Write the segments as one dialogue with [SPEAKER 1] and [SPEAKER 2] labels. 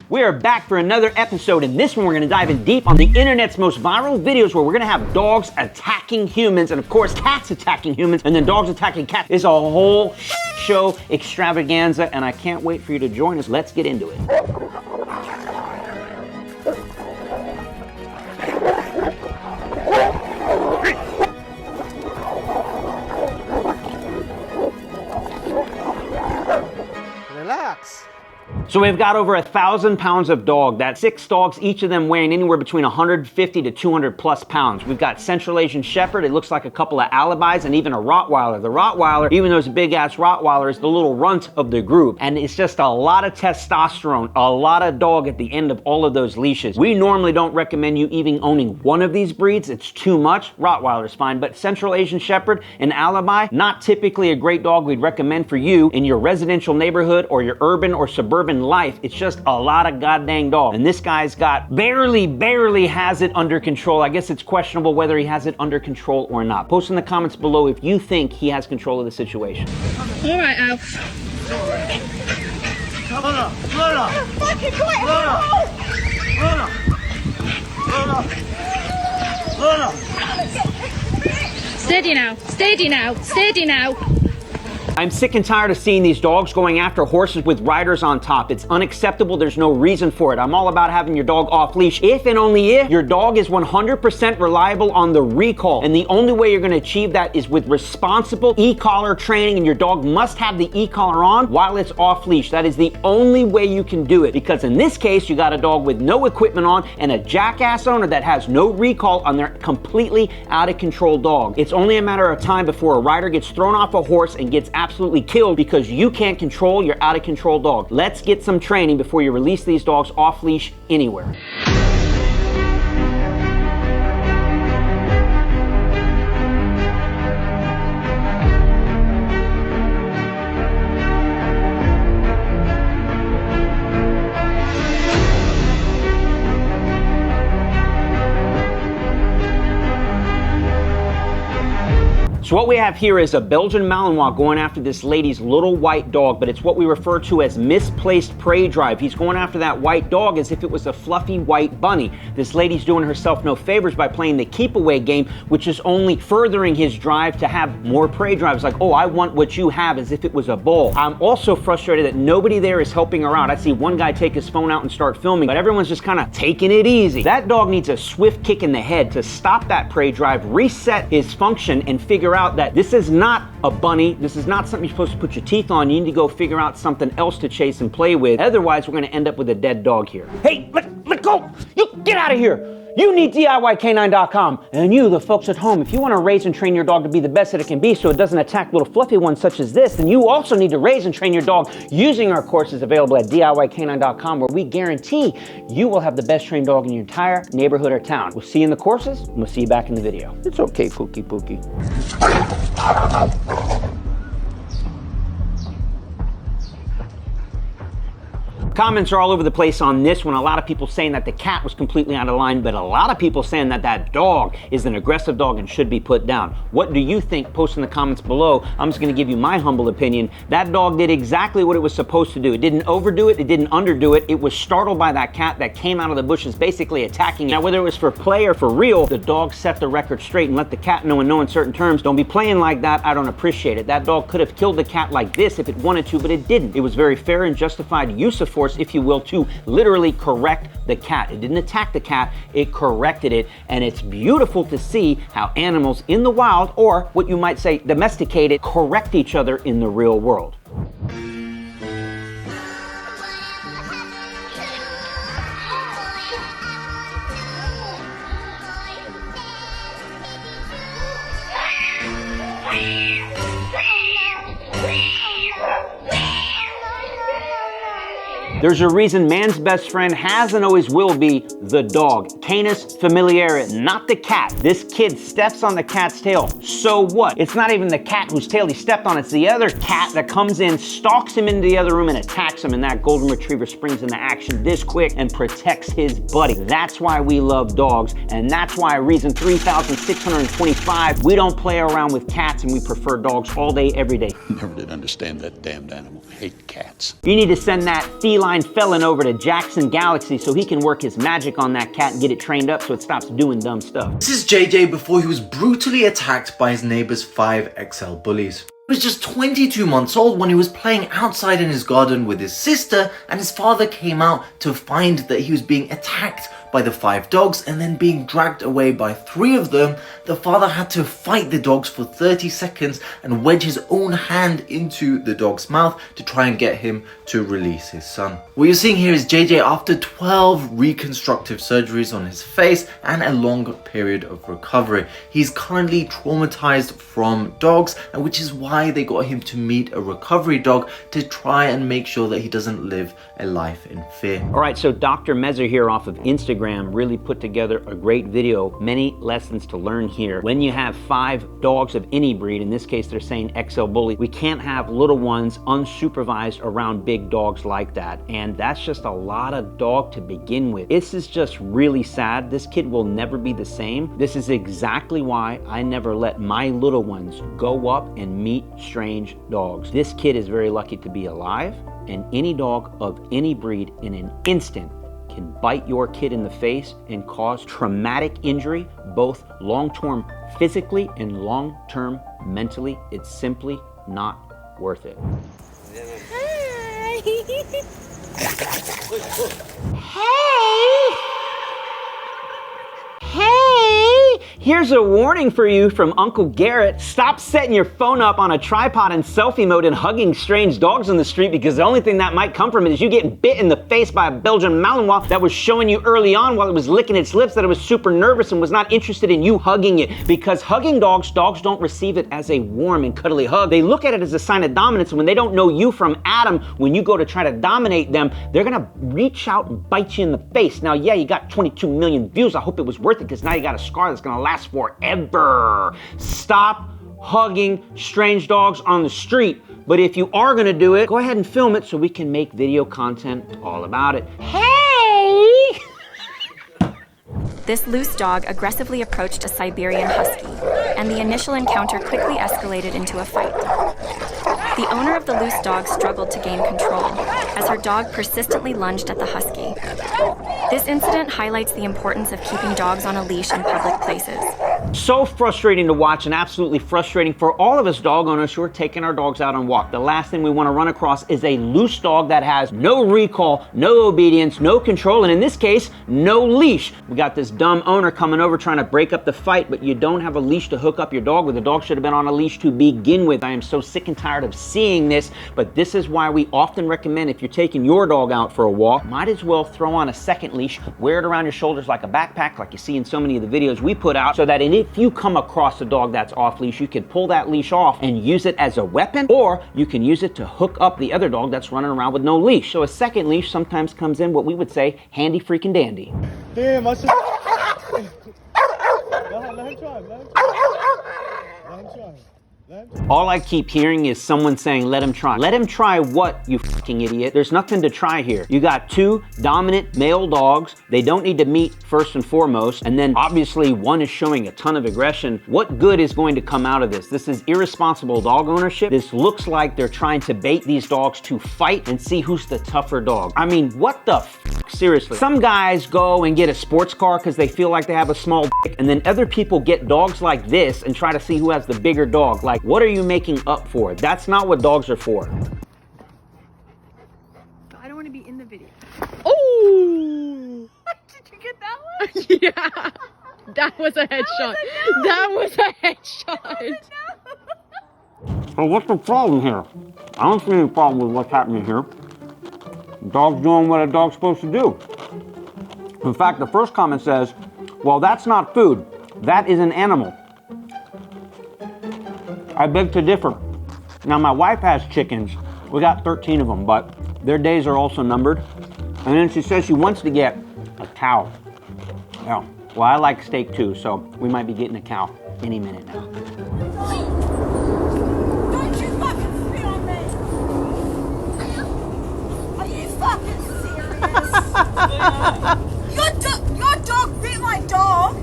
[SPEAKER 1] We are back for another episode. In this one, we're going to dive in deep on the internet's most viral videos where we're going to have dogs attacking humans and, of course, cats attacking humans and then dogs attacking cats. It's a whole show extravaganza, and I can't wait for you to join us. Let's get into it.
[SPEAKER 2] Relax.
[SPEAKER 1] So we've got over 1,000 pounds of dog. That's 6 dogs, each of them weighing anywhere between 150 to 200 plus pounds. We've got Central Asian Shepherd. It looks like a couple of alibis and even a Rottweiler. The Rottweiler, even though it's a big ass Rottweiler, is the little runt of the group. And it's just a lot of testosterone, a lot of dog at the end of all of those leashes. We normally don't recommend you even owning one of these breeds. It's too much. Rottweiler's fine, but Central Asian Shepherd and alibi, not typically a great dog we'd recommend for you in your residential neighborhood or your urban or suburban life. It's just a lot of goddamn dog. And this guy's got barely has it under control. I guess it's questionable whether he has it under control or not. Post in the comments below if you think he has control of the situation.
[SPEAKER 3] All right, Alf.
[SPEAKER 2] Fucking
[SPEAKER 3] Steady now, steady now, steady now.
[SPEAKER 1] I'm sick and tired of seeing these dogs going after horses with riders on top. It's unacceptable. There's no reason for it. I'm all about having your dog off leash if and only if your dog is 100% reliable on the recall. And the only way you're going to achieve that is with responsible e-collar training, and your dog must have the e-collar on while it's off leash. That is the only way you can do it, because in this case, you got a dog with no equipment on and a jackass owner that has no recall on their completely out of control dog. It's only a matter of time before a rider gets thrown off a horse and gets absolutely killed because you can't control your out of control dog. Let's get some training before you release these dogs off leash anywhere. So what we have here is a Belgian Malinois going after this lady's little white dog, but it's what we refer to as misplaced prey drive. He's going after that white dog as if it was a fluffy white bunny. This lady's doing herself no favors by playing the keep away game, which is only furthering his drive to have more prey drives. Like, oh, I want what you have, as if it was a bull. I'm also frustrated that nobody there is helping her out. I see one guy take his phone out and start filming, but everyone's just kind of taking it easy. That dog needs a swift kick in the head to stop that prey drive, reset his function, and figure out that this is not a bunny. This is not something you're supposed to put your teeth on. You need to go figure out something else to chase and play with. Otherwise, we're going to end up with a dead dog here. Hey, let go! You get out of here! You need DIYcanine.com. And you, the folks at home, if you want to raise and train your dog to be the best that it can be so it doesn't attack little fluffy ones such as this, then you also need to raise and train your dog using our courses available at DIYcanine.com, where we guarantee you will have the best trained dog in your entire neighborhood or town. We'll see you in the courses, and we'll see you back in the video. It's okay, Pookie Pookie. Comments are all over the place on this one. A lot of people saying that the cat was completely out of line, but a lot of people saying that that dog is an aggressive dog and should be put down. What do you think? Post in the comments below. I'm just going to give you my humble opinion. That dog did exactly what it was supposed to do. It didn't overdo it. It didn't underdo it. It was startled by that cat that came out of the bushes basically attacking it. Now, whether it was for play or for real, the dog set the record straight and let the cat know in no uncertain terms, don't be playing like that. I don't appreciate it. That dog could have killed the cat like this if it wanted to, but it didn't. It was very fair and justified use of force, if you will, to literally correct the cat. It didn't attack the cat, it corrected it, and it's beautiful to see how animals in the wild, or what you might say domesticated, correct each other in the real world. There's a reason man's best friend has and always will be the dog. Canis familiaris, not the cat. This kid steps on the cat's tail. So what? It's not even the cat whose tail he stepped on. It's the other cat that comes in, stalks him into the other room and attacks him, and that golden retriever springs into action this quick and protects his buddy. That's why we love dogs, and that's why reason 3,625, we don't play around with cats and we prefer dogs all day, every day.
[SPEAKER 4] Never did understand that damned animal. I hate cats.
[SPEAKER 1] You need to send that feline feline felon over to Jackson Galaxy so he can work his magic on that cat and get it trained up so it stops doing dumb stuff.
[SPEAKER 4] This is JJ before he was brutally attacked by his neighbor's 5 XL bullies. He was just 22 months old when he was playing outside in his garden with his sister, and his father came out to find that he was being attacked by the 5 dogs and then being dragged away by 3 of them. The father had to fight the dogs for 30 seconds and wedge his own hand into the dog's mouth to try and get him to release his son. What you're seeing here is JJ after 12 reconstructive surgeries on his face and a long period of recovery. He's currently traumatized from dogs, and which is why they got him to meet a recovery dog to try and make sure that he doesn't live a life in fear.
[SPEAKER 1] All right, so Dr. Mezzer here off of Instagram really put together a great video, many lessons to learn here. When you have 5 dogs of any breed, in this case they're saying XL Bully, we can't have little ones unsupervised around big dogs like that. And that's just a lot of dog to begin with. This is just really sad. This kid will never be the same. This is exactly why I never let my little ones go up and meet strange dogs. This kid is very lucky to be alive, and any dog of any breed in an instant can bite your kid in the face and cause traumatic injury, both long-term physically and long-term mentally. It's simply not worth it. Hey! Hey! Here's a warning for you from Uncle Garrett. Stop setting your phone up on a tripod in selfie mode and hugging strange dogs on the street, because the only thing that might come from it is you getting bit in the face by a Belgian Malinois that was showing you early on while it was licking its lips that it was super nervous and was not interested in you hugging it. Because hugging dogs don't receive it as a warm and cuddly hug. They look at it as a sign of dominance, and when they don't know you from Adam, when you go to try to dominate them, they're gonna reach out and bite you in the face. Now, yeah, you got 22 million views. I hope it was worth it, because now you got a scar that's gonna last forever. Stop hugging strange dogs on the street. But if you are gonna do it, go ahead and film it so we can make video content all about it. Hey!
[SPEAKER 5] This loose dog aggressively approached a Siberian husky, and the initial encounter quickly escalated into a fight. The owner of the loose dog struggled to gain control as her dog persistently lunged at the husky. This incident highlights the importance of keeping dogs on a leash in public places.
[SPEAKER 1] So frustrating to watch, and absolutely frustrating for all of us dog owners who are taking our dogs out on walk. The last thing we want to run across is a loose dog that has no recall, no obedience, no control, and in this case, no leash. We got this dumb owner coming over trying to break up the fight, but you don't have a leash to hook up your dog with. The dog should have been on a leash to begin with. I am so sick and tired of seeing this, but this is why we often recommend, if you're taking your dog out for a walk, might as well throw on a second leash, wear it around your shoulders like a backpack, like you see in so many of the videos we put out, so that if you come across a dog that's off leash, you can pull that leash off and use it as a weapon, or you can use it to hook up the other dog that's running around with no leash. So a second leash sometimes comes in what we would say handy freaking dandy.
[SPEAKER 2] Damn, I should... Let him try.
[SPEAKER 1] All I keep hearing is someone saying, let him try. Let him try what, you fucking idiot? There's nothing to try here. You got 2 dominant male dogs. They don't need to meet first and foremost. And then obviously one is showing a ton of aggression. What good is going to come out of this? This is irresponsible dog ownership. This looks like they're trying to bait these dogs to fight and see who's the tougher dog. I mean, what the fuck? Seriously. Some guys go and get a sports car because they feel like they have a small dick, and then other people get dogs like this and try to see who has the bigger dog. Like, what are you making up for? That's not what dogs are for.
[SPEAKER 3] I don't want to be in the video.
[SPEAKER 6] Oh!
[SPEAKER 3] Did you get that one?
[SPEAKER 6] Yeah. That was a headshot. That was a headshot.
[SPEAKER 1] So what's the problem here? I don't see any problem with what's happening here. The dog's doing what a dog's supposed to do. In fact, the first comment says, well, that's not food. That is an animal. I beg to differ. Now, my wife has chickens. We got 13 of them, but their days are also numbered. And then she says she wants to get a cow. Yeah. Well, I like steak too, so we might be getting a cow any minute now.
[SPEAKER 7] Don't you fucking spit on me! Are you fucking serious? Your dog bit my dog,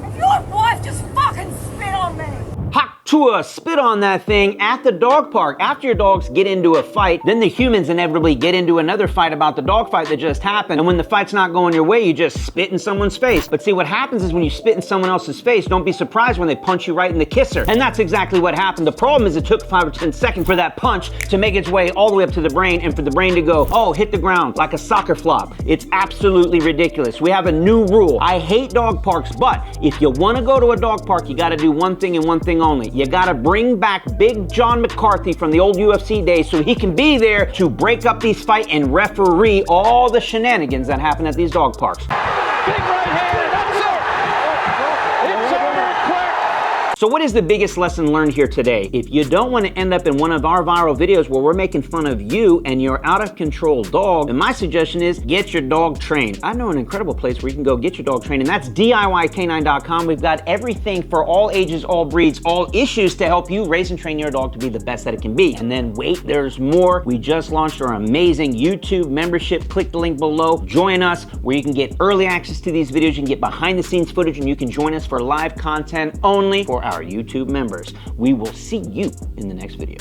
[SPEAKER 7] and your wife just fucking spit on me!
[SPEAKER 1] Hawk to spit on that thing at the dog park. After your dogs get into a fight, then the humans inevitably get into another fight about the dog fight that just happened. And when the fight's not going your way, you just spit in someone's face. But see, what happens is when you spit in someone else's face, don't be surprised when they punch you right in the kisser. And that's exactly what happened. The problem is it took 5 or 10 seconds for that punch to make its way all the way up to the brain and for the brain to go, oh, hit the ground like a soccer flop. It's absolutely ridiculous. We have a new rule. I hate dog parks, but if you want to go to a dog park, you got to do one thing and one thing only. You got to bring back Big John McCarthy from the old UFC days so he can be there to break up these fights and referee all the shenanigans that happen at these dog parks. So what is the biggest lesson learned here today? If you don't want to end up in one of our viral videos where we're making fun of you and your out of control dog, then my suggestion is get your dog trained. I know an incredible place where you can go get your dog trained, and that's DIYcanine.com. We've got everything for all ages, all breeds, all issues to help you raise and train your dog to be the best that it can be. And then wait, there's more. We just launched our amazing YouTube membership. Click the link below. Join us where you can get early access to these videos. You can get behind the scenes footage, and you can join us for live content only for our YouTube members. We will see you in the next video.